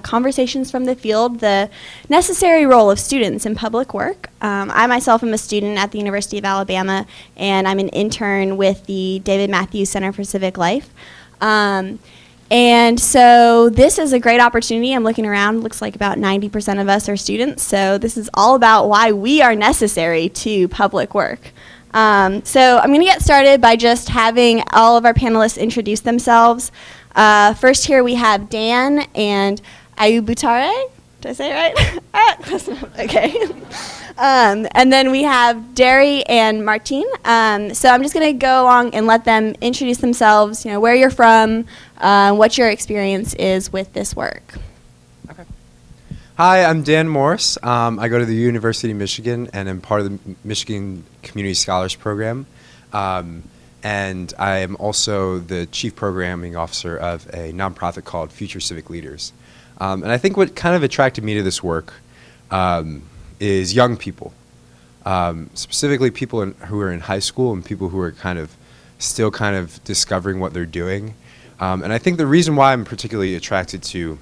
Conversations from the Field, the necessary role of students in public work. I myself am a student at the University of Alabama, and I'm an intern with the David Matthews Center for Civic Life. And so this is a great opportunity. I'm looking around, looks like about 90% of us are students, so this is all about why we are necessary to public work. So I'm going to get started by just having all of our panelists introduce themselves. First here we have Dan and Ayubutare. Did I say it right? Okay. And then we have Derry and Martine. So I'm just going to go along and let them introduce themselves, where you're from, what your experience is with this work. Okay. Hi, I'm Dan Morse. I go to the University of Michigan, and I'm part of the Michigan Community Scholars Program. And I am also the Chief Programming Officer of a nonprofit called Future Civic Leaders. And I think what kind of attracted me to this work is young people, specifically people who are in high school and people who are still discovering what they're doing. And I think the reason why I'm particularly attracted to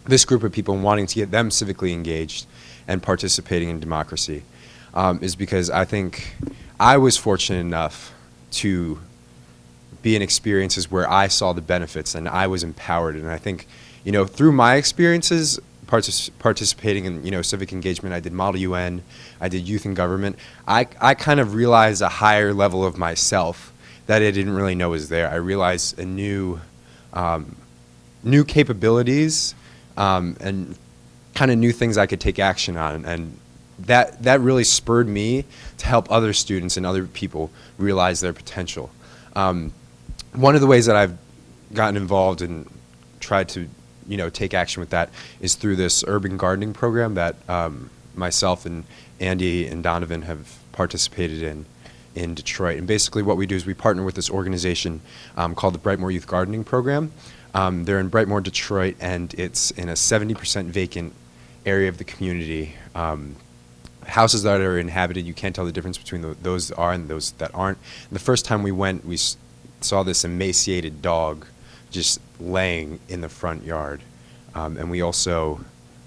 this group of people and wanting to get them civically engaged and participating in democracy is because I think I was fortunate enough to be in experiences where I saw the benefits and I was empowered. And I think, through my experiences participating in, civic engagement, I did Model UN, I did Youth in Government, I kind of realized a higher level of myself that I didn't really know was there. I realized a new capabilities and kind of new things I could take action on. And that really spurred me to help other students and other people realize their potential. One of the ways that I've gotten involved and tried to take action with that is through this urban gardening program that myself and Andy and Donovan have participated in Detroit. And basically what we do is we partner with this organization called the Brightmoor Youth Gardening Program. They're in Brightmoor, Detroit, and it's in a 70% vacant area of the community. Houses that are inhabited, you can't tell the difference between those that are and those that aren't. And the first time we went, we saw this emaciated dog just laying in the front yard. And we also,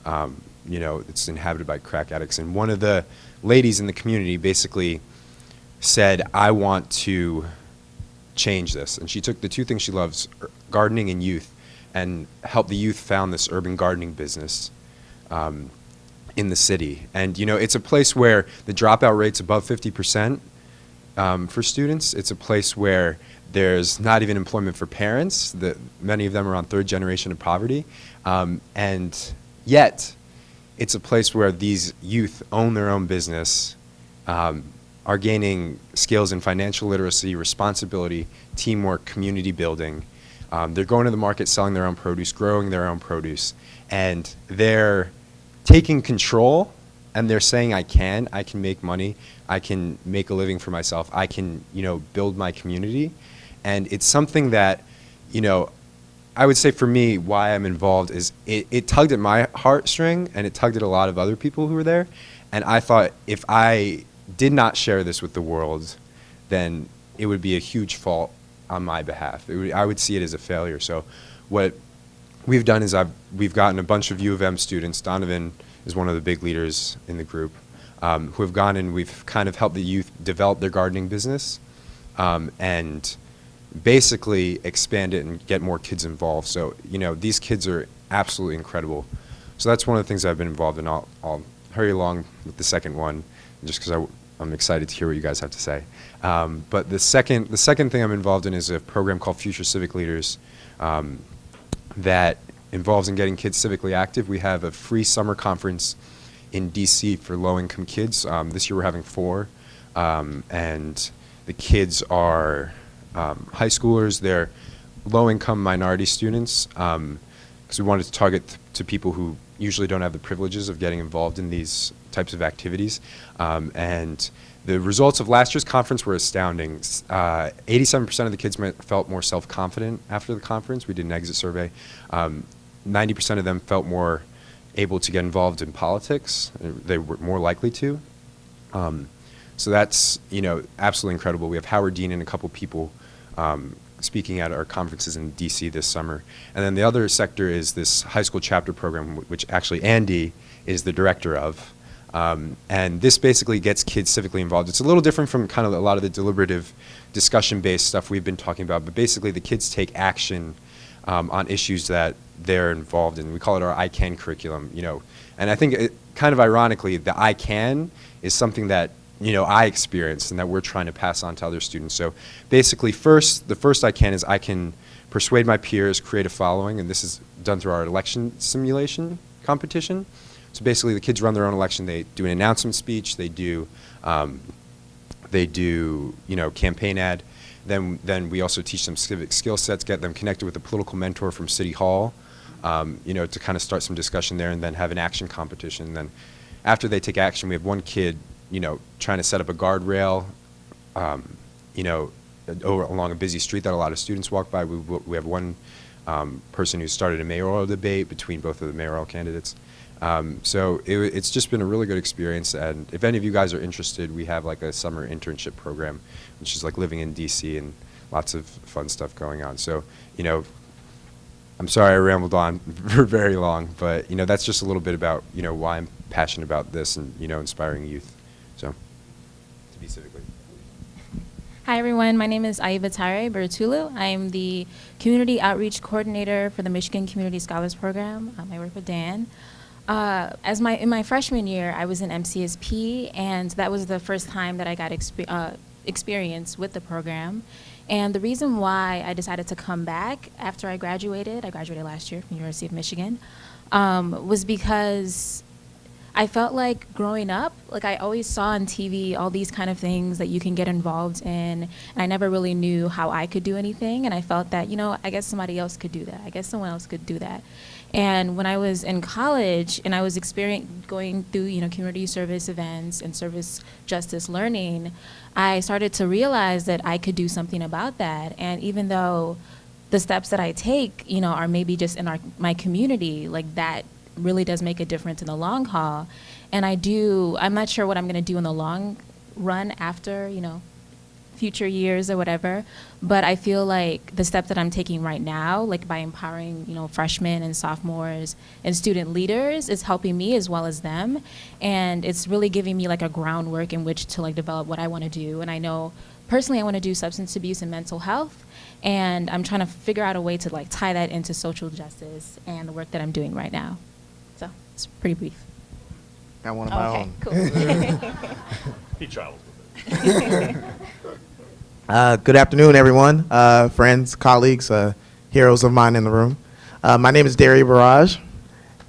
it's inhabited by crack addicts. And one of the ladies in the community basically said, I want to change this. And she took the two things she loves, gardening and youth, and helped the youth found this urban gardening business in the city. And it's a place where the dropout rate's above 50% for students. It's a place where there's not even employment for parents. Many of them are on third generation of poverty. And yet, it's a place where these youth own their own business, are gaining skills in financial literacy, responsibility, teamwork, community building. They're going to the market, selling their own produce, growing their own produce, and they're taking control, and they're saying, I can make money, I can make a living for myself, I can, build my community. And it's something that, I would say for me, why I'm involved is it tugged at my heartstring, and it tugged at a lot of other people who were there. And I thought if I did not share this with the world, then it would be a huge fault on my behalf. I would see it as a failure. So what we've done is we've gotten a bunch of U of M students. Donovan is one of the big leaders in the group, who have gone and we've kind of helped the youth develop their gardening business and basically expand it and get more kids involved. So, these kids are absolutely incredible. So that's one of the things I've been involved in. I'll hurry along with the second one just because I'm excited to hear what you guys have to say. But the second thing I'm involved in is a program called Future Civic Leaders that involves in getting kids civically active. We have a free summer conference in DC for low-income kids. This year we're having 4, and the kids are high schoolers. They're low-income minority students because we wanted to target to people who usually don't have the privileges of getting involved in these types of activities. And the results of last year's conference were astounding. 87% of the kids felt more self-confident after the conference. We did an exit survey. 90% of them felt more able to get involved in politics. They were more likely to. So that's absolutely incredible. We have Howard Dean and a couple people speaking at our conferences in DC this summer. And then the other sector is this high school chapter program, which actually Andy is the director of. And this basically gets kids civically involved. It's a little different from kind of a lot of the deliberative discussion-based stuff we've been talking about, but basically the kids take action on issues that they're involved in. We call it our I Can curriculum, you know. And I think kind of ironically, the I Can is something that, you know, I experienced and that we're trying to pass on to other students. So basically the first I Can is I can persuade my peers, create a following, and this is done through our election simulation competition. So basically the kids run their own election, they do an announcement speech, they do you know, campaign ad. Then we also teach them civic skill sets, get them connected with a political mentor from City Hall, you know, to kind of start some discussion there, and then have an action competition. And then after they take action, we have one kid, you know, trying to set up a guardrail, you know, along a busy street that a lot of students walk by. We have one person who started a mayoral debate between both of the mayoral candidates. So it's just been a really good experience, and if any of you guys are interested, we have like a summer internship program, which is like living in DC and lots of fun stuff going on. So, you know, I'm sorry I rambled on for very long, but, you know, that's just a little bit about, you know, why I'm passionate about this and, you know, inspiring youth. So, to be civically. Hi everyone, my name is Aibatare Bertulu. I am the Community Outreach Coordinator for the Michigan Community Scholars Program. I work with Dan. In my freshman year, I was in MCSP, and that was the first time that I got experience with the program. And the reason why I decided to come back after I graduated last year from the University of Michigan, was because I felt like growing up, like I always saw on TV all these kind of things that you can get involved in, and I never really knew how I could do anything, and I felt that, you know, I guess somebody else could do that. I guess someone else could do that. And when I was in college and I was going through, you know, community service events and service justice learning, I started to realize that I could do something about that. And even though the steps that I take, you know, are maybe just in my community, like that really does make a difference in the long haul. And I'm not sure what I'm going to do in the long run after, you know, future years or whatever, but I feel like the steps that I'm taking right now, like by empowering, you know, freshmen and sophomores and student leaders, is helping me as well as them, and it's really giving me like a groundwork in which to like develop what I want to do. And I know personally I want to do substance abuse and mental health, and I'm trying to figure out a way to like tie that into social justice and the work that I'm doing right now. So it's pretty brief. Got one of my own. Cool. He travels with it. Good afternoon, everyone, friends, colleagues, heroes of mine in the room. My name is Derry Barrage,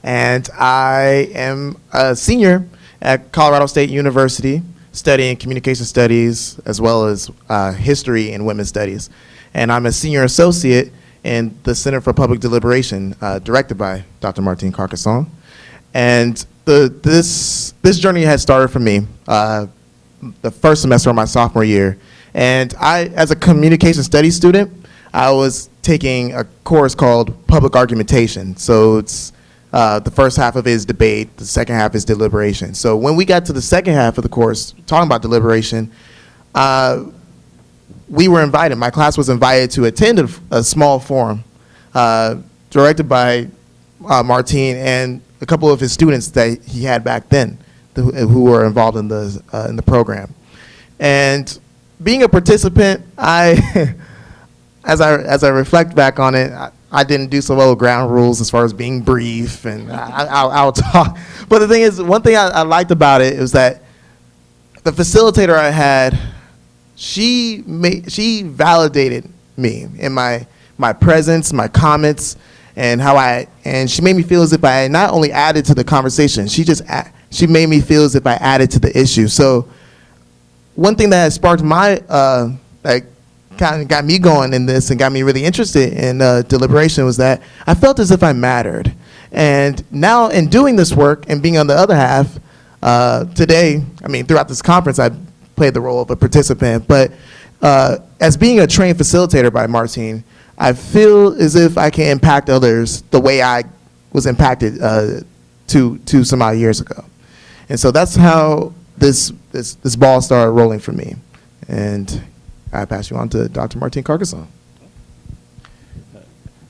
and I am a senior at Colorado State University studying communication studies as well as history and women's studies. And I'm a senior associate in the Center for Public Deliberation, directed by Dr. Martine Carcassonne. And this journey had started for me the first semester of my sophomore year. And I, as a communication studies student, I was taking a course called Public Argumentation. So it's the first half of it is debate, the second half is deliberation. So when we got to the second half of the course, talking about deliberation, we were invited, my class was invited to attend a small forum directed by Martine and a couple of his students that he had back then who were involved in the program. And being a participant, as I reflect back on it, I didn't do so well with ground rules as far as being brief, and I'll talk. But the thing is, one thing I liked about it was that the facilitator I had, she validated me in my presence, my comments, and and she made me feel as if I not only added to the conversation, she made me feel as if I added to the issue. So one thing that sparked that kind of got me going in this and got me really interested in deliberation was that I felt as if I mattered. And now in doing this work and being on the other half, today, I mean, throughout this conference, I played the role of a participant, but as being a trained facilitator by Martine, I feel as if I can impact others the way I was impacted two some odd years ago. And so that's how this ball started rolling for me. And I pass you on to Dr. Martine Carcassonne.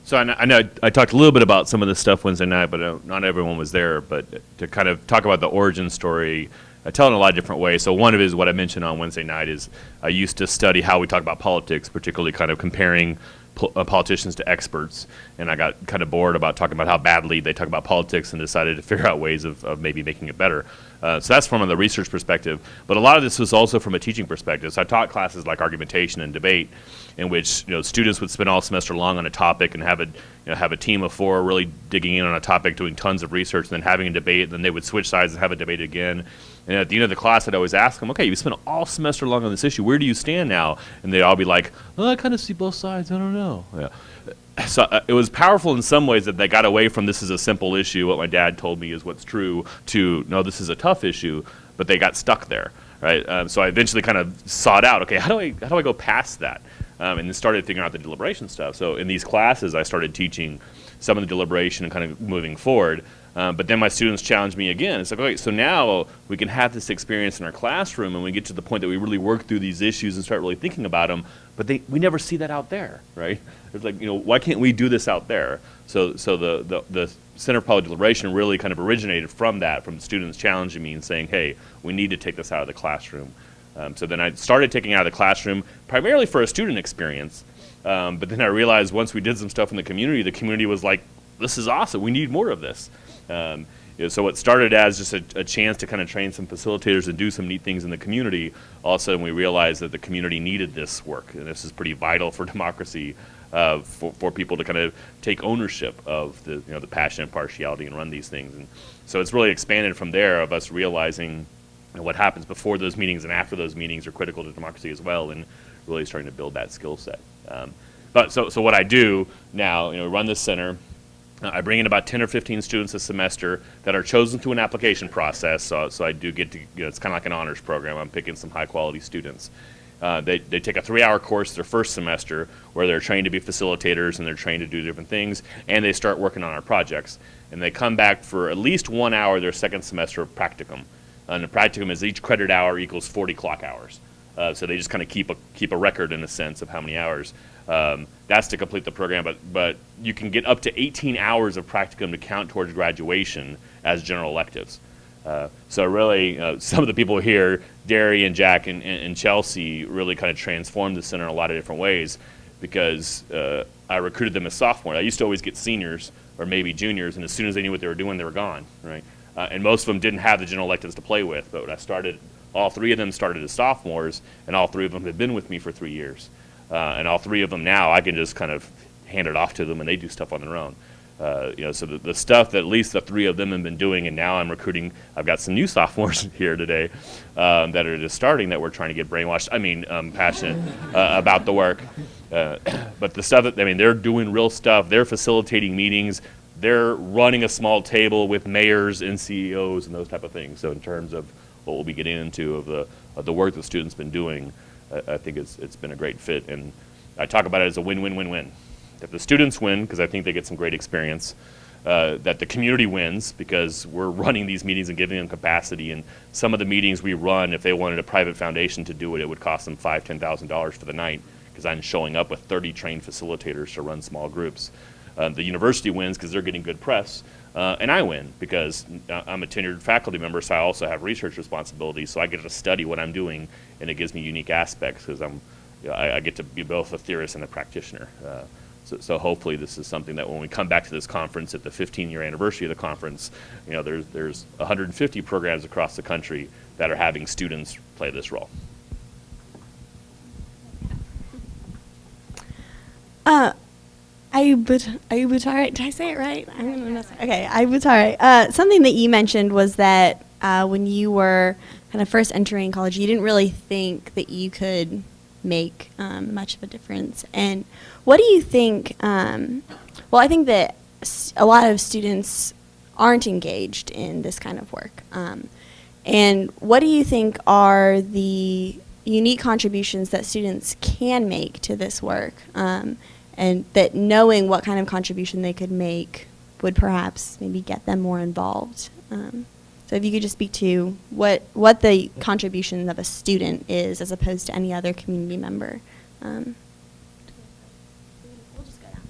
So I know I talked a little bit about some of this stuff Wednesday night, but not everyone was there. But to kind of talk about the origin story, I tell it in a lot of different ways. So one of it is what I mentioned on Wednesday night is I used to study how we talk about politics, particularly kind of comparing politicians to experts. And I got kind of bored about talking about how badly they talk about politics and decided to figure out ways of maybe making it better. So that's from the research perspective. But a lot of this was also from a teaching perspective. So I taught classes like argumentation and debate, in which students would spend all semester long on a topic and have a team of 4 really digging in on a topic, doing tons of research, and then having a debate, and then they would switch sides and have a debate again. And at the end of the class, I'd always ask them, okay, you spent all semester long on this issue. Where do you stand now? And they'd all be like, oh, I kind of see both sides. I don't know. Yeah. So it was powerful in some ways that they got away from this is a simple issue, what my dad told me is what's true, to no, this is a tough issue, but they got stuck there, right? So I eventually kind of sought out, okay, how do I go past that? And then started figuring out the deliberation stuff. So in these classes, I started teaching some of the deliberation and kind of moving forward. But then my students challenged me again. It's like, okay, so now we can have this experience in our classroom and we get to the point that we really work through these issues and start really thinking about them, but we never see that out there, right? It's like, why can't we do this out there? So the Center for Public Deliberation really kind of originated from that, from students challenging me and saying, hey, we need to take this out of the classroom. So then I started taking it out of the classroom primarily for a student experience. But then I realized once we did some stuff in the community was like, this is awesome. We need more of this. So what started as just a chance to kind of train some facilitators and do some neat things in the community, all of a sudden we realized that the community needed this work. And this is pretty vital for democracy, for people to kind of take ownership of the passion and partiality and run these things. And so it's really expanded from there, of us realizing what happens before those meetings and after those meetings are critical to democracy as well, and really starting to build that skill set. But what I do now, run this center. I bring in about 10 or 15 students a semester that are chosen through an application process. So I do get to, it's kind of like an honors program. I'm picking some high quality students. They take a 3-hour course their first semester where they're trained to be facilitators and they're trained to do different things, and they start working on our projects. And they come back for at least 1 hour their second semester of practicum. And the practicum is each credit hour equals 40 clock hours. So they just kind of keep a record in a sense of how many hours. That's to complete the program, but you can get up to 18 hours of practicum to count towards graduation as general electives. So really, some of the people here, Derry and Jack and Chelsea, really kind of transformed the center in a lot of different ways, because I recruited them as sophomores. I used to always get seniors or maybe juniors, and as soon as they knew what they were doing, they were gone, right? And most of them didn't have the general electives to play with, but when I started, all 3 of them started as sophomores, and all 3 of them have been with me for 3 years. And all 3 of them now, I can just kind of hand it off to them, and they do stuff on their own. So the stuff that at least the 3 of them have been doing, and now I'm recruiting. I've got some new sophomores here today that are just starting, that we're trying to get brainwashed. Passionate about the work. But the stuff they're doing real stuff. They're facilitating meetings. They're running a small table with mayors and CEOs and those type of things. So in terms of what we'll be getting into of the work the students been doing, I think it's been a great fit, and I talk about it as a win-win-win-win. That the students win, because I think they get some great experience, that the community wins, because we're running these meetings and giving them capacity, and some of the meetings we run, if they wanted a private foundation to do it, it would cost them $5,000, $10,000 for the night, because I'm showing up with 30 trained facilitators to run small groups. The university wins because they're getting good press, and I win because I'm a tenured faculty member, so I also have research responsibilities, so I get to study what I'm doing, and it gives me unique aspects because I get to be both a theorist and a practitioner. So hopefully this is something that when we come back to this conference at the 15-year anniversary of the conference, there's 150 programs across the country that are having students play this role. Ayubutare, did I say it right? Okay, Ayubutare. Something that you mentioned was that when you were kind of first entering college, you didn't really think that you could make much of a difference. And what do you think? Well, I think that a lot of students aren't engaged in this kind of work. And what do you think are the unique contributions that students can make to this work? And that knowing what kind of contribution they could make would perhaps maybe get them more involved. So if you could just speak to what the contribution of a student is as opposed to any other community member. We'll just go down.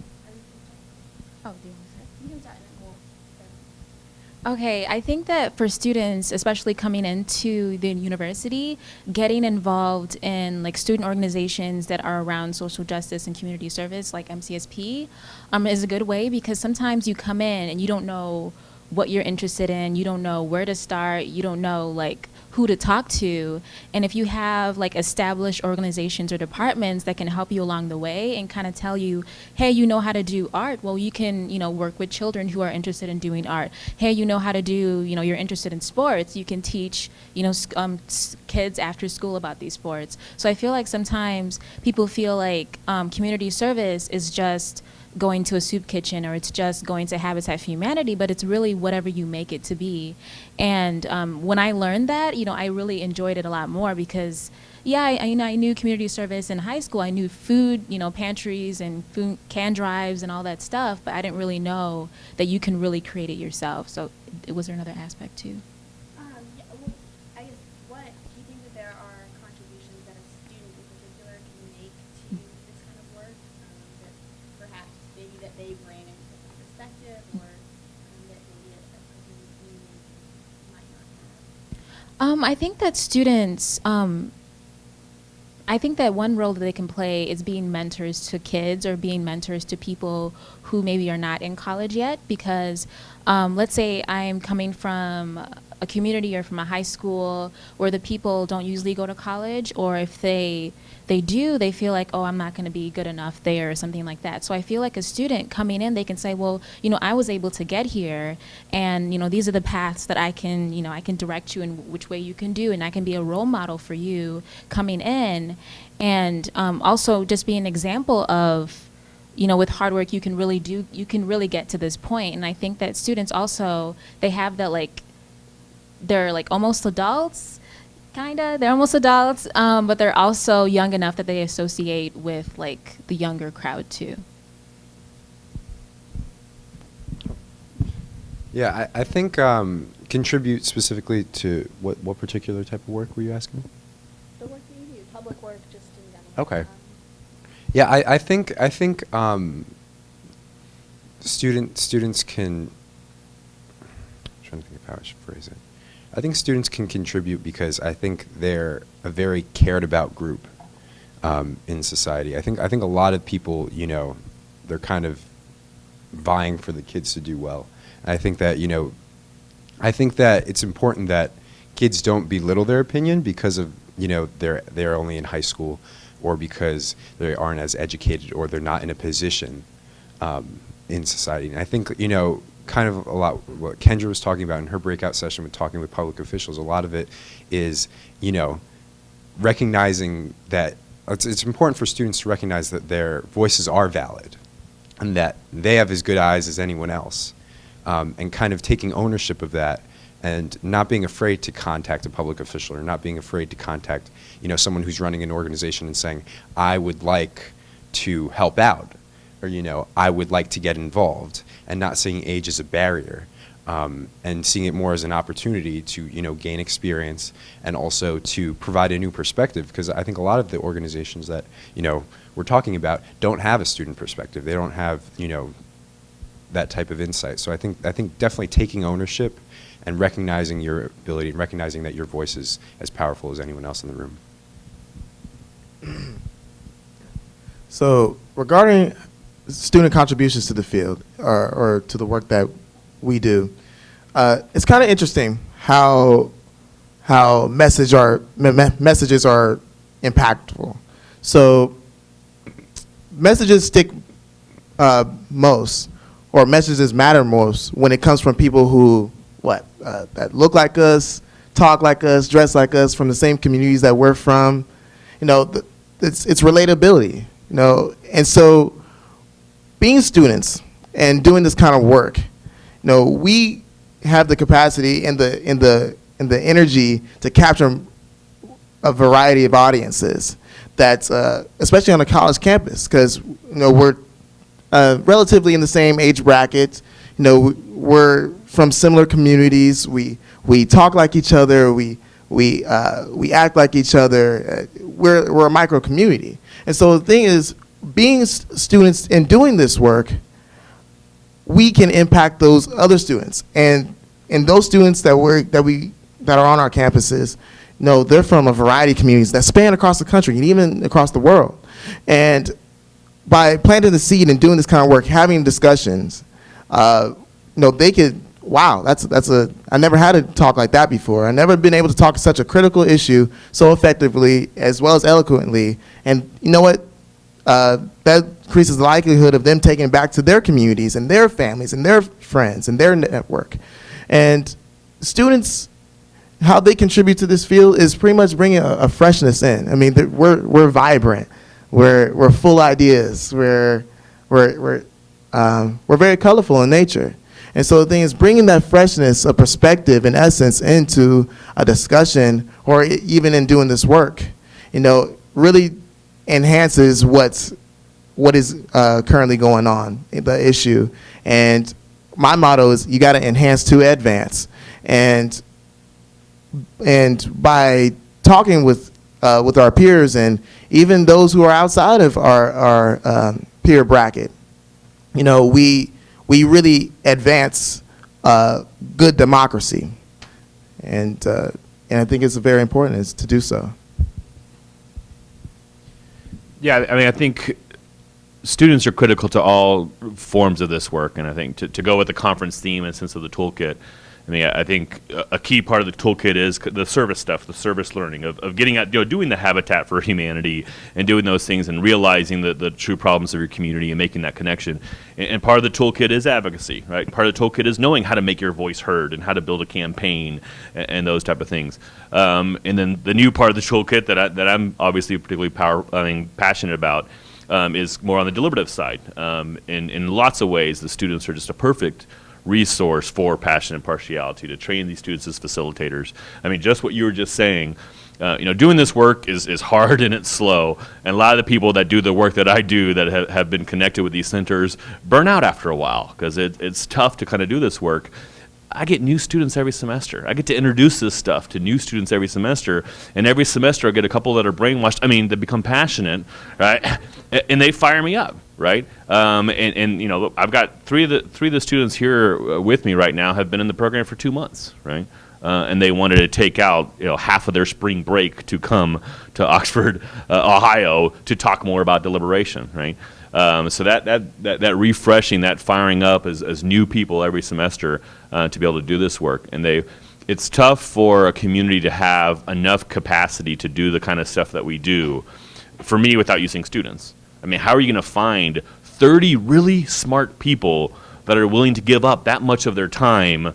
Okay, I think that for students, especially coming into the university, getting involved in like student organizations that are around social justice and community service, like MCSP, is a good way, because sometimes you come in and you don't know what you're interested in, you don't know where to start, you don't know like who to talk to. And if you have like established organizations or departments that can help you along the way and kind of tell you, hey, you know how to do art, well, you can, work with children who are interested in doing art. Hey, you know how to do, you're interested in sports, you can teach, kids after school about these sports. So I feel like sometimes people feel like community service is just going to a soup kitchen, or it's just going to Habitat for Humanity, but it's really whatever you make it to be. And when I learned that, I really enjoyed it a lot more, because I knew community service in high school. I knew food, pantries and food can drives and all that stuff, but I didn't really know that you can really create it yourself. So was there another aspect too? I guess, what do you think that there are contributions that a student in particular can make to this kind of work, that perhaps maybe that they bring a different perspective, or that maybe a person in the community might not have? I think that students, I think that one role that they can play is being mentors to kids, or being mentors to people who maybe are not in college yet, because let's say I'm coming from a community or from a high school where the people don't usually go to college, or if they do, they feel like, oh, I'm not going to be good enough there, or something like that. So I feel like a student coming in, they can say, well, I was able to get here, and these are the paths that I can, I can direct you in which way you can do, and I can be a role model for you coming in, and also just be an example of, with hard work you can really get to this point. And I think that students also, they have that, like, they're like almost adults, they're almost adults, but they're also young enough that they associate with like the younger crowd too. Yeah, I think contribute specifically to what particular type of work were you asking? The work that you do, public work, just in general. Okay. Yeah, I think students can. I'm trying to think of how I should phrase it. I think students can contribute because I think they're a very cared about group in society. I think a lot of people, they're kind of vying for the kids to do well. And I think that it's important that kids don't belittle their opinion because of they're only in high school, or because they aren't as educated, or they're not in a position in society. And I think kind of a lot what Kendra was talking about in her breakout session with talking with public officials, a lot of it is, recognizing that it's important for students to recognize that their voices are valid and that they have as good eyes as anyone else, and kind of taking ownership of that, and not being afraid to contact a public official, or not being afraid to contact, someone who's running an organization and saying, I would like to help out, or, I would like to get involved, and not seeing age as a barrier, and seeing it more as an opportunity to, gain experience, and also to provide a new perspective, because I think a lot of the organizations that, we're talking about don't have a student perspective. They don't have, that type of insight. So I think definitely taking ownership and recognizing your ability, and recognizing that your voice is as powerful as anyone else in the room. So regarding student contributions to the field, or to the work that we do, it's kind of interesting how messages are impactful. So messages stick most, or messages matter most when it comes from people who that look like us, talk like us, dress like us, from the same communities that we're from. It's relatability. And so being students and doing this kind of work, we have the capacity and the energy to capture a variety of audiences. That's especially on a college campus, because we're relatively in the same age bracket. We're from similar communities. We talk like each other. We act like each other. We're a micro community. And so the thing is, being students and doing this work, we can impact those other students. And and those students that are on our campuses, they're from a variety of communities that span across the country and even across the world. And by planting the seed and doing this kind of work, having discussions, they could, wow, I never had a talk like that before. I've never been able to talk such a critical issue so effectively as well as eloquently. And you know what? That increases the likelihood of them taking it back to their communities and their families and their friends and their network. And students, how they contribute to this field is pretty much bringing a freshness in. I mean, we're vibrant. We're full ideas. We're very colorful in nature. And so the thing is, bringing that freshness of perspective and essence into a discussion or even in doing this work, really enhances what is currently going on, the issue. And my motto is, you got to enhance to advance. And by talking with our peers and even those who are outside of our peer bracket, we really advance good democracy. And I think it's very important to do so. Yeah, I mean, I think students are critical to all forms of this work, and I think to go with the conference theme and sense of the toolkit, I mean, I think a key part of the toolkit is the service stuff, the service learning of getting out, doing the Habitat for Humanity and doing those things and realizing the true problems of your community and making that connection. And part of the toolkit is advocacy, right? Part of the toolkit is knowing how to make your voice heard and how to build a campaign and those type of things. And then the new part of the toolkit that I'm obviously particularly passionate about is more on the deliberative side. In lots of ways, the students are just a perfect resource for passion and partiality to train these students as facilitators. I mean, just what you were just saying, doing this work is hard and it's slow. And a lot of the people that do the work that I do that have been connected with these centers burn out after a while because it's tough to kind of do this work. I get new students every semester. I get to introduce this stuff to new students every semester, and every semester I get a couple that are brainwashed. I mean, they become passionate, right? And they fire me up, right? And I've got three of the students here with me right now have been in the program for 2 months, right? And they wanted to take out half of their spring break to come to Oxford, Ohio, to talk more about deliberation, right? So that refreshing, that firing up as new people every semester to be able to do this work, and it's tough for a community to have enough capacity to do the kind of stuff that we do. For me, without using students, I mean, how are you going to find 30 really smart people that are willing to give up that much of their time,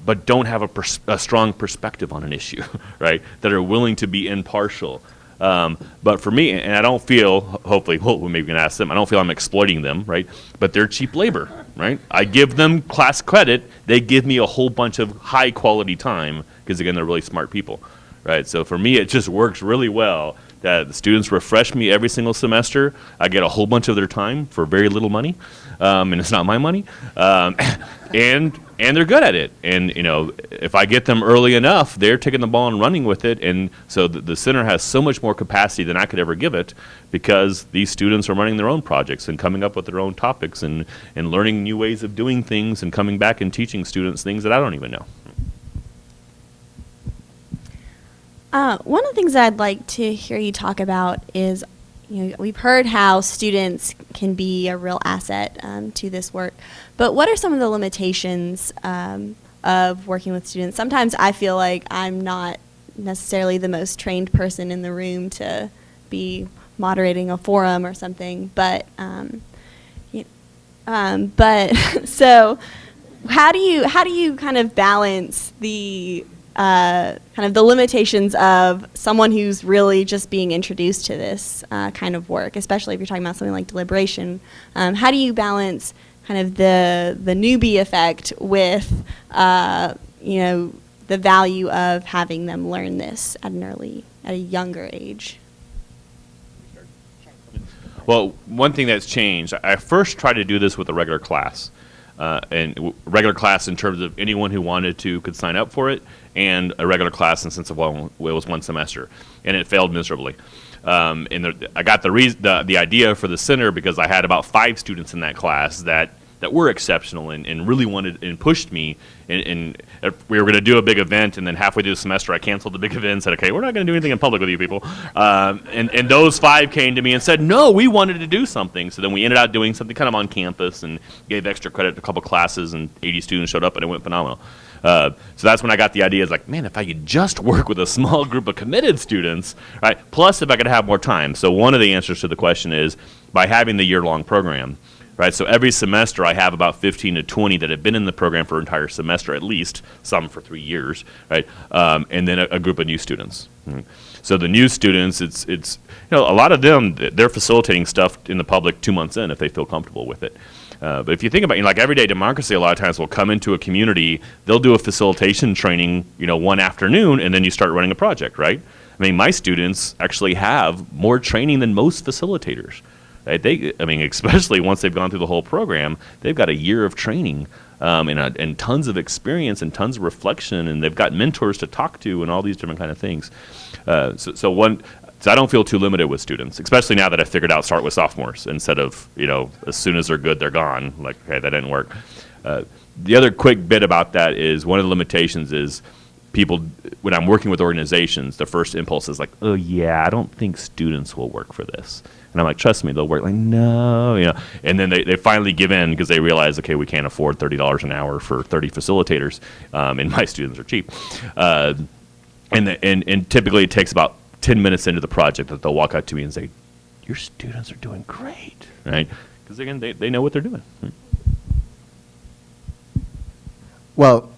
but don't have a strong perspective on an issue, right? That are willing to be impartial. But for me, and I don't feel, hopefully, maybe we can ask them, I don't feel I'm exploiting them, right? But they're cheap labor, right? I give them class credit, they give me a whole bunch of high quality time, because again, they're really smart people, right? So for me, it just works really well that the students refresh me every single semester. I get a whole bunch of their time for very little money, and it's not my money, and they're good at it. And if I get them early enough, they're taking the ball and running with it. And so the center has so much more capacity than I could ever give it, because these students are running their own projects and coming up with their own topics and learning new ways of doing things and coming back and teaching students things that I don't even know. One of the things I'd like to hear you talk about is, we've heard how students can be a real asset to this work, but what are some of the limitations of working with students? Sometimes I feel like I'm not necessarily the most trained person in the room to be moderating a forum or something, but so how do you kind of balance the kind of the limitations of someone who's really just being introduced to this kind of work, especially if you're talking about something like deliberation? How do you balance kind of the newbie effect with the value of having them learn this at a younger age? Well, one thing that's changed, I first tried to do this with a regular class. And regular class in terms of anyone who wanted to could sign up for it, and a regular class in the sense of, well, it was one semester, and it failed miserably. I got the idea for the center because I had about 5 students in that class that that were exceptional and really wanted and pushed me. And if we were going to do a big event, and then halfway through the semester, I canceled the big event and said, okay, we're not going to do anything in public with you people. And those 5 came to me and said, no, we wanted to do something. So then we ended up doing something kind of on campus and gave extra credit to a couple classes, and 80 students showed up, and it went phenomenal. So that's when I got the idea, is like, man, if I could just work with a small group of committed students, right? Plus, if I could have more time. So one of the answers to the question is by having the year-long program, right? So every semester I have about 15 to 20 that have been in the program for an entire semester, at least, some for 3 years, right? And then a group of new students. So the new students, it's a lot of them, they're facilitating stuff in the public 2 months in if they feel comfortable with it. But if you think about it, like everyday democracy, a lot of times will come into a community, they'll do a facilitation training, one afternoon, and then you start running a project, right? I mean, my students actually have more training than most facilitators. Right? Especially once they've gone through the whole program, they've got a year of training and tons of experience and tons of reflection, and they've got mentors to talk to and all these different kind of things. So I don't feel too limited with students, especially now that I figured out start with sophomores instead of, as soon as they're good, they're gone. Like, okay, that didn't work. The other quick bit about that is one of the limitations is people, when I'm working with organizations, the first impulse is like, oh yeah, I don't think students will work for this. And I'm like, trust me, they'll work. Like, no, And then they finally give in because they realize, okay, we can't afford $30 an hour for 30 facilitators, and my students are cheap. And typically it takes about 10 minutes into the project that they'll walk up to me and say, your students are doing great, right? Because again, they know what they're doing. Well,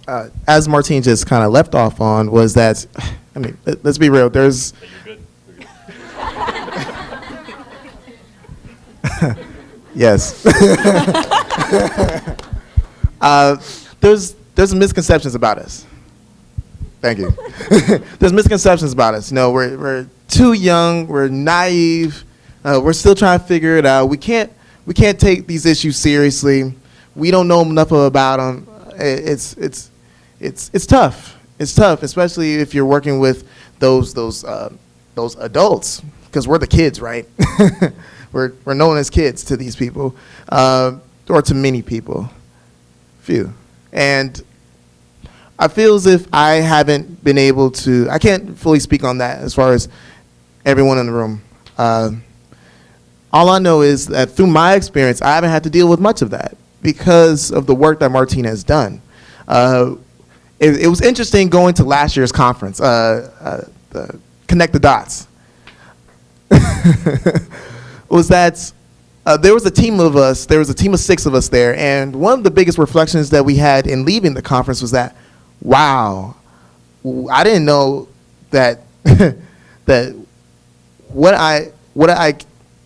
as Martine just kind of left off on was that, let's be real, there's... You're good. Yes. There's misconceptions about us. Thank you. There's misconceptions about us. We're too young. We're naive. We're still trying to figure it out. We can't take these issues seriously. We don't know enough about them. It's tough. It's tough, especially if you're working with those adults, because we're the kids, right? We're known as kids to these people, or to many people, few. And I feel as if I haven't been able to, I can't fully speak on that as far as everyone in the room. All I know is that through my experience, I haven't had to deal with much of that because of the work that Martine has done. It was interesting going to last year's conference, Connect the Dots. Was that there was a team of us, there was a team of 6 of us there, and one of the biggest reflections that we had in leaving the conference was that, wow, I didn't know that that what I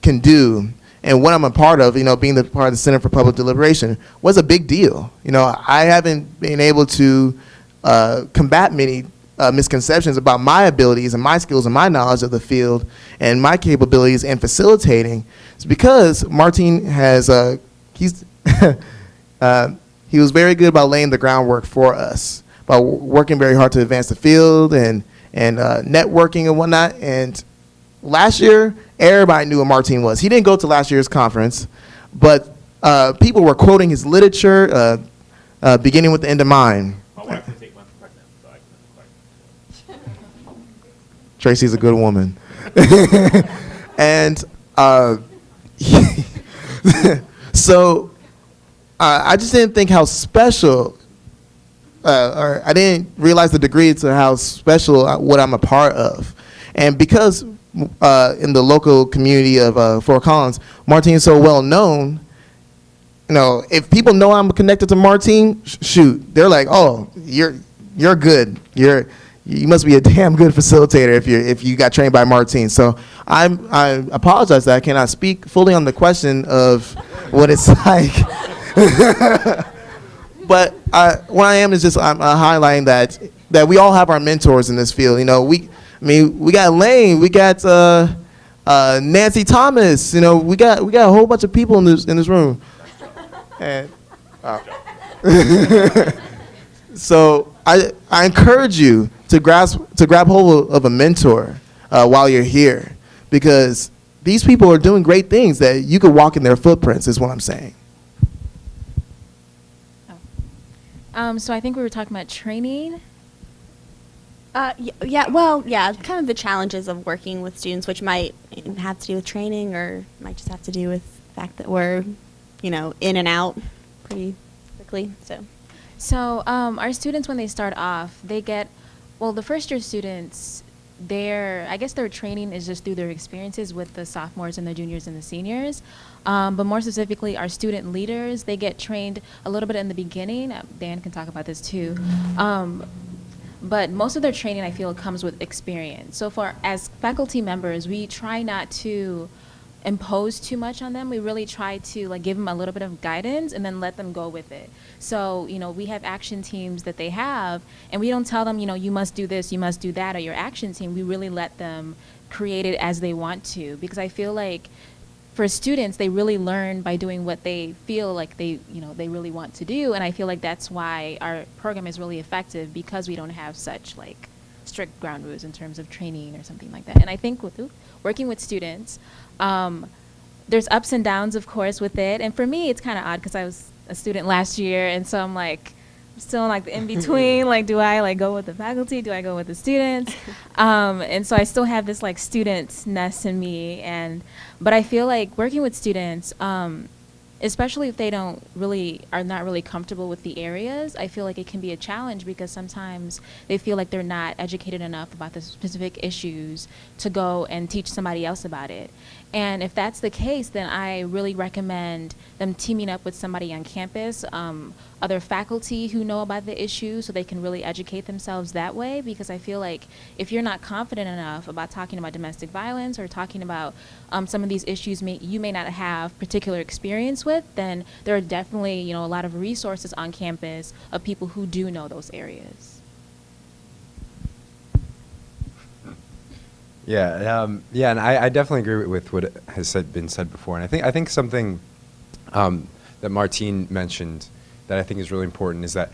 can do and what I'm a part of, being the part of the Center for Public Deliberation was a big deal. I haven't been able to combat many misconceptions about my abilities and my skills and my knowledge of the field and my capabilities in facilitating. It's because Martine has he was very good about laying the groundwork for us, about working very hard to advance the field and networking and whatnot. And last year, everybody knew what Martine was. He didn't go to last year's conference, but people were quoting his literature, beginning with the end of mine. My wife can take my pregnant, so I can Tracy's a good woman. And so I just didn't think how special, or I didn't realize the degree to how special what I'm a part of. And because in the local community of Fort Collins, Martine is so well known, if people know I'm connected to Martine, shoot, they're like, oh, you're good. You must be a damn good facilitator if you got trained by Martine. So I apologize that I cannot speak fully on the question of what it's like. But what I am is just I'm highlighting that we all have our mentors in this field. We got Lane, we got Nancy Thomas. We got a whole bunch of people in this room. And so I encourage you to grab hold of a mentor while you're here, because these people are doing great things that you could walk in their footprints, is what I'm saying. So I think we were talking about training. Yeah, kind of the challenges of working with students, which might have to do with training or might just have to do with the fact that we're, in and out pretty quickly. So our students, when they start off, they get, the first year students, I guess their training is just through their experiences with the sophomores and the juniors and the seniors. But more specifically, our student leaders, they get trained a little bit in the beginning. Dan can talk about this too. But most of their training, I feel, comes with experience. So as faculty members, we try not to impose too much on them. We really try to give them a little bit of guidance and then let them go with it. So, we have action teams that they have, and we don't tell them, you must do this, you must do that, or your action team. We really let them create it as they want to, because I feel like for students, they really learn by doing what they feel like they really want to do, and I feel like that's why our program is really effective, because we don't have such strict ground rules in terms of training or something like that. And I think with working with students, there's ups and downs, of course, with it. And for me, it's kind of odd because I was a student last year, and so I'm still in the in-between. Do I go with the faculty? Do I go with the students? And so I still have this student-ness in me. But I feel like working with students, especially if they are not really comfortable with the areas, I feel like it can be a challenge, because sometimes they feel like they're not educated enough about the specific issues to go and teach somebody else about it. And if that's the case, then I really recommend them teaming up with somebody on campus, other faculty who know about the issue, so they can really educate themselves that way. Because I feel like if you're not confident enough about talking about domestic violence or talking about some of these issues you may not have particular experience with, then there are definitely a lot of resources on campus of people who do know those areas. Yeah, and I definitely agree with what has been said before. And I think something that Martine mentioned that I think is really important is that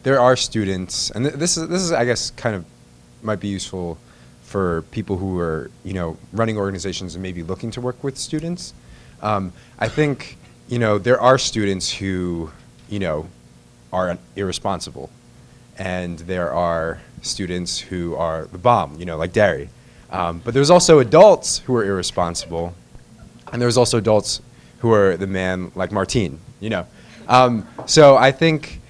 there are students, and this is I guess kind of might be useful for people who are running organizations and maybe looking to work with students. I think there are students who are irresponsible, and there are students who are the bomb, like Derry. But there's also adults who are irresponsible, and there's also adults who are the man like Martine, So I think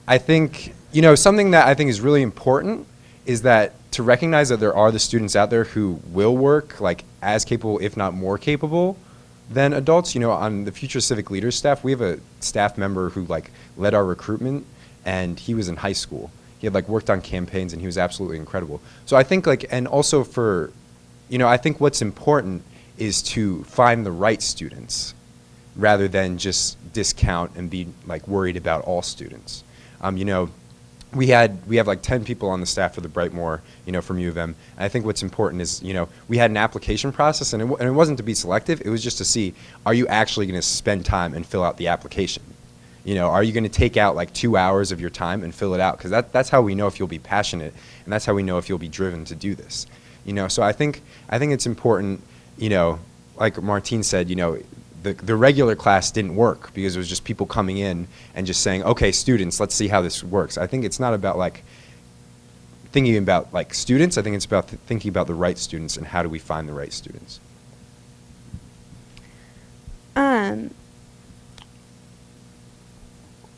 something that I think is really important is that to recognize that there are the students out there who will work as capable, if not more capable, than adults. On the Future Civic Leaders staff, we have a staff member who led our recruitment, and he was in high school. He had worked on campaigns, and he was absolutely incredible. So I think and also for, I think what's important is to find the right students rather than just discount and be worried about all students. We have 10 people on the staff for the Brightmoor, from U of M. And I think what's important is, we had an application process, and it wasn't to be selective. It was just to see, are you actually going to spend time and fill out the application? Are you going to take out 2 hours of your time and fill it out? Because that's how we know if you'll be passionate, and that's how we know if you'll be driven to do this. So I think it's important, like Martine said, the regular class didn't work because it was just people coming in and just saying, okay, students, let's see how this works. I think it's not about thinking about students. I think it's about thinking about the right students and how do we find the right students.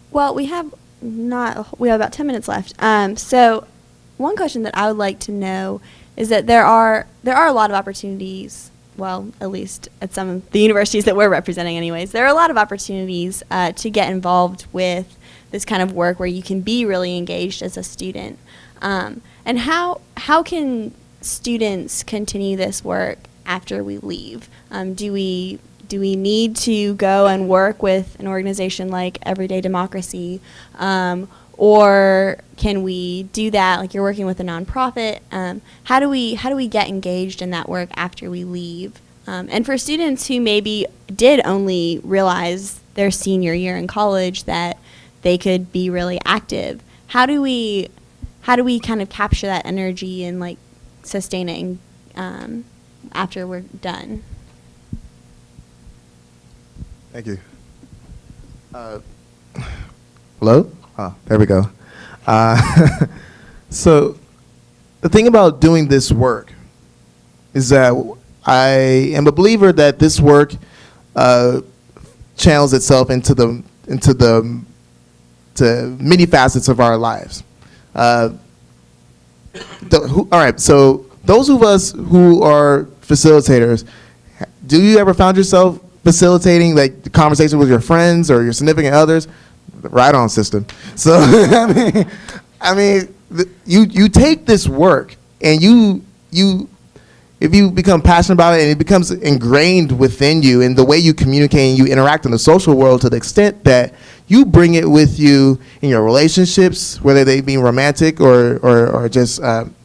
Well, we have about 10 minutes left. So one question that I would like to know is that there are a lot of opportunities, well, at least at some of the universities that we're representing anyways, there are a lot of opportunities to get involved with this kind of work where you can be really engaged as a student. And how can students continue this work after we leave? Do we need to go and work with an organization like Everyday Democracy? Or can we do that, like you're working with a nonprofit? How do we get engaged in that work after we leave? And for students who maybe did only realize their senior year in college that they could be really active, how do we kind of capture that energy and sustaining after we're done? Thank you. Hello? Oh, there we go. So the thing about doing this work is that I am a believer that this work channels itself into many facets of our lives. All right, so those of us who are facilitators, do you ever found yourself facilitating like the conversation with your friends or your significant others? Right on, system. So you take this work and you if you become passionate about it and it becomes ingrained within you in the way you communicate and you interact in the social world to the extent that you bring it with you in your relationships, whether they be romantic or just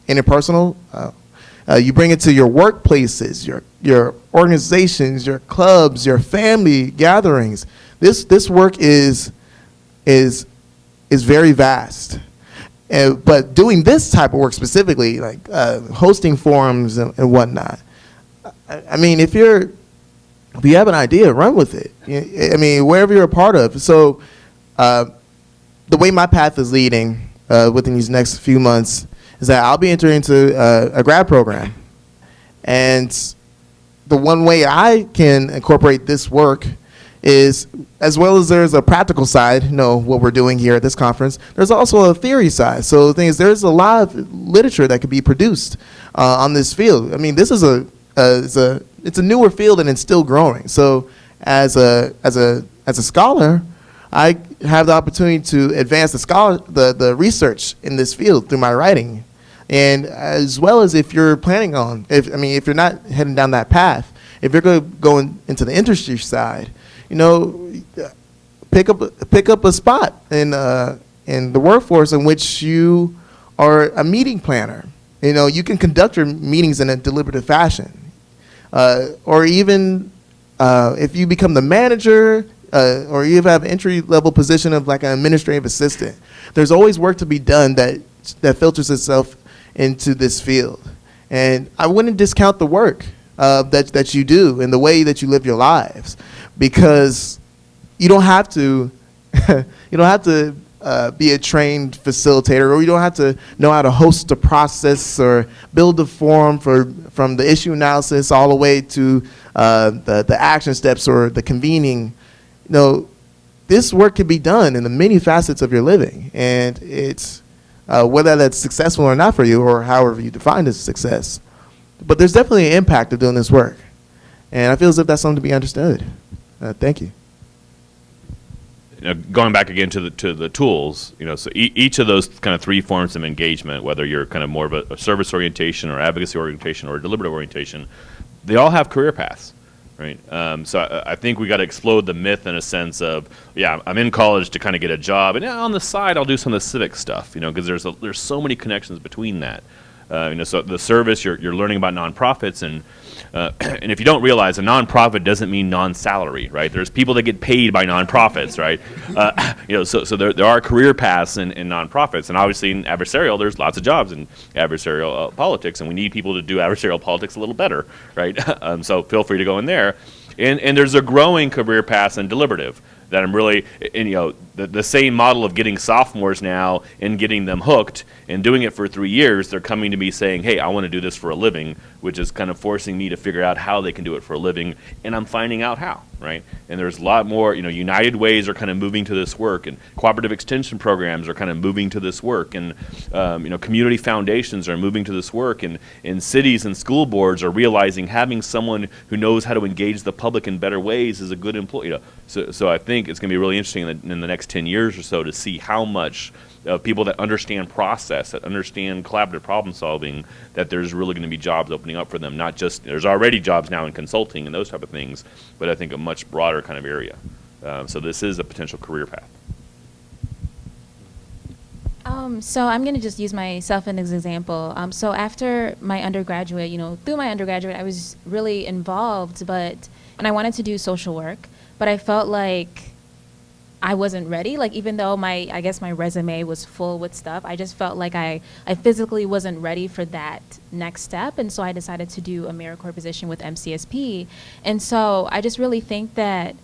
interpersonal. You bring it to your workplaces, your organizations, your clubs, your family gatherings. This work is very vast. But doing this type of work specifically, like hosting forums and whatnot, I mean, if you have an idea, run with it. I mean, wherever you're a part of. So the way my path is leading within these next few months is that I'll be entering into a grad program. And the one way I can incorporate this work is, as well as there's a practical side, what we're doing here at this conference, there's also a theory side. So the thing is, there's a lot of literature that could be produced on this field. I mean, this is it's a newer field and it's still growing. So as a scholar, I have the opportunity to advance the research in this field through my writing. And as well as if you're planning on, if you're not heading down that path, if you're going into the industry side, pick up a spot in the workforce in which you are a meeting planner. You can conduct your meetings in a deliberative fashion, or even if you become the manager, or you have an entry-level position of like an administrative assistant. There's always work to be done that filters itself into this field, and I wouldn't discount the work that you do and the way that you live your lives, because you don't have to be a trained facilitator, or you don't have to know how to host a process or build a forum from the issue analysis all the way to the action steps or the convening. This work can be done in the many facets of your living, and it's whether that's successful or not for you, or however you define as success. But there's definitely an impact of doing this work, and I feel as if that's something to be understood. Thank you. Going back again to the tools, so each of those kind of three forms of engagement, whether you're kind of more of a service orientation or advocacy orientation or a deliberative orientation, they all have career paths, right? So I think we got to explode the myth in a sense of, I'm in college to kind of get a job, and on the side I'll do some of the civic stuff, because there's so many connections between that. So the service, you're learning about nonprofits, and if you don't realize, a nonprofit doesn't mean non-salary, right? There's people that get paid by nonprofits, right? So there are career paths in nonprofits, and obviously in adversarial, there's lots of jobs in adversarial politics, and we need people to do adversarial politics a little better, right? So feel free to go in there, and there's a growing career path in deliberative. That I'm really, the same model of getting sophomores now and getting them hooked and doing it for 3 years, they're coming to me saying, hey, I want to do this for a living, which is kind of forcing me to figure out how they can do it for a living, and I'm finding out how, right? And there's a lot more, United Ways are kind of moving to this work, and cooperative extension programs are kind of moving to this work, and, community foundations are moving to this work, and cities and school boards are realizing having someone who knows how to engage the public in better ways is a good employee. So I think it's going to be really interesting in the next 10 years or so to see how much people that understand process, that understand collaborative problem solving, that there's really going to be jobs opening up for them. Not just, there's already jobs now in consulting and those type of things, but I think a much broader kind of area. So this is a potential career path. So I'm going to just use myself as an example. So after my undergraduate, through my undergraduate, I was really involved, and I wanted to do social work, but I felt like I wasn't ready. Like, even though my resume was full with stuff, I just felt like I physically wasn't ready for that next step. And so I decided to do a AmeriCorps position with MCSP. And so I just really think that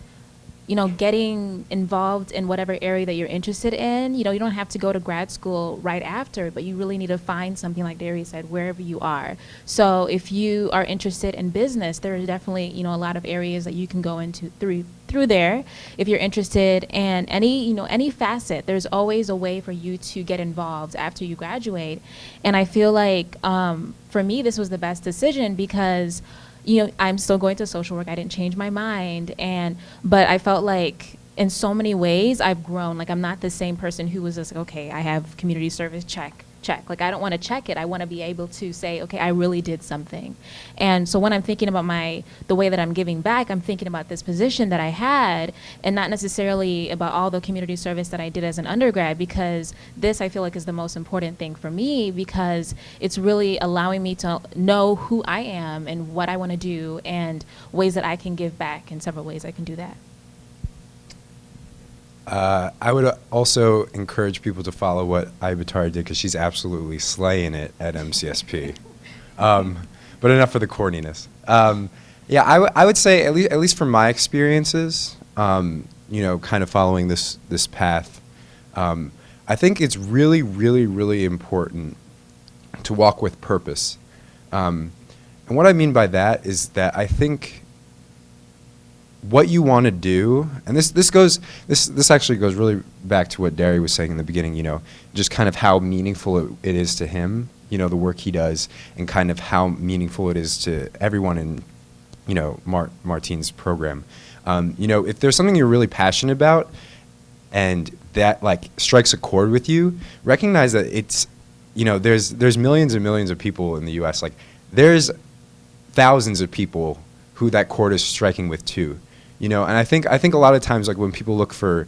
getting involved in whatever area that you're interested in. You don't have to go to grad school right after, but you really need to find something, like Derry said, wherever you are. So if you are interested in business, there are definitely, a lot of areas that you can go into through there. If you're interested in any facet, there's always a way for you to get involved after you graduate. And I feel like for me, this was the best decision because I'm still going to social work. I didn't change my mind. But I felt like in so many ways I've grown. Like, I'm not the same person who was just like, okay, I have community service, check. Like, I don't want to check it. I want to be able to say, okay, I really did something. And so when I'm thinking about the way that I'm giving back, I'm thinking about this position that I had and not necessarily about all the community service that I did as an undergrad, because this, I feel like, is the most important thing for me, because it's really allowing me to know who I am and what I want to do and ways that I can give back, in several ways I can do that. I would also encourage people to follow what Ibatari did, because she's absolutely slaying it at MCSP. But enough for the corniness. I would say, at least from my experiences, kind of following this path, I think it's really, really, really important to walk with purpose. And what I mean by that is that I think what you want to do, and this actually goes really back to what Derry was saying in the beginning, just kind of how meaningful it is to him, the work he does, and kind of how meaningful it is to everyone in, Martine's program. If there's something you're really passionate about and that strikes a chord with you, recognize that it's, there's millions and millions of people in the US. There's thousands of people who that chord is striking with too. And I think a lot of times, when people look for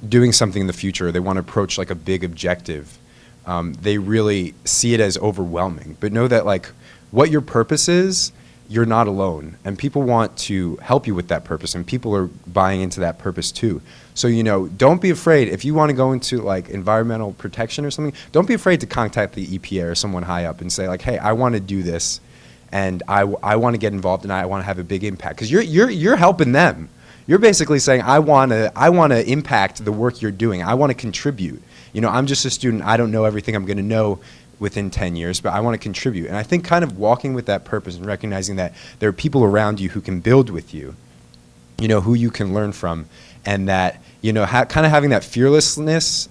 doing something in the future, they want to approach a big objective. They really see it as overwhelming. But know that what your purpose is, you're not alone, and people want to help you with that purpose, and people are buying into that purpose too. So don't be afraid if you want to go into environmental protection or something. Don't be afraid to contact the EPA or someone high up and say hey, I want to do this. And I want to get involved, and I want to have a big impact, because you're helping them. You're basically saying I want to impact the work you're doing. I want to contribute. I'm just a student. I don't know everything I'm going to know within 10 years, but I want to contribute. And I think kind of walking with that purpose and recognizing that there are people around you who can build with you, who you can learn from, and that kind of having that fearlessness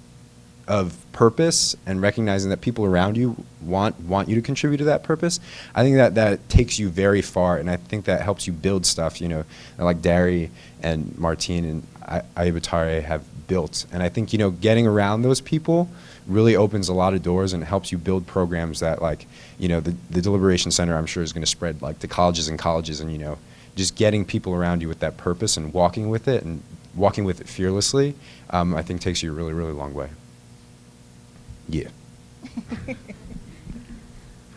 of purpose and recognizing that people around you want you to contribute to that purpose. I think that takes you very far, and I think that helps you build stuff, like Derry and Martine and Ibatare have built. And I think, getting around those people really opens a lot of doors and helps you build programs that the Deliberation Center, I'm sure, is going to spread to colleges and colleges, and just getting people around you with that purpose and walking with it fearlessly, I think takes you a really, really long way. Yeah.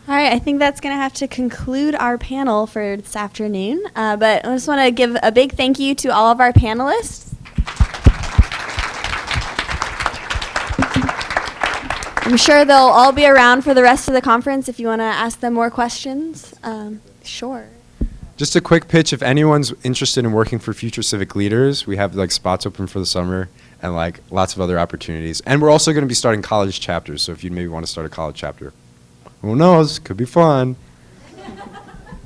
All right, I think that's going to have to conclude our panel for this afternoon. But I just want to give a big thank you to all of our panelists. I'm sure they'll all be around for the rest of the conference if you want to ask them more questions. Sure. Just a quick pitch, if anyone's interested in working for future civic leaders, we have spots open for the summer and lots of other opportunities. And we're also going to be starting college chapters, so if you maybe want to start a college chapter, who knows, could be fun.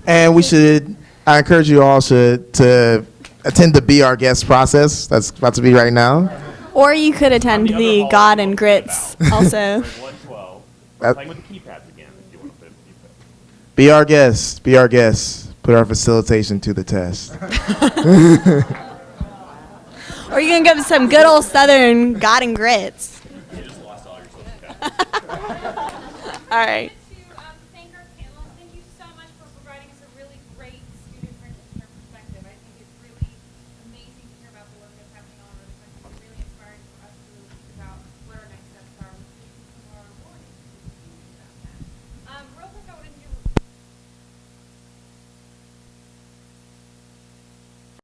And I encourage you all to attend the Be Our Guest process that's about to be right now. Or you could attend the God and Grits also. 112. We're playing with the keypads again if you want to play with the keypads. Be our guests. Be our guests. Put our facilitation to the test. Or you can give some good old Southern God and Grits. You just lost all your social capital. All right.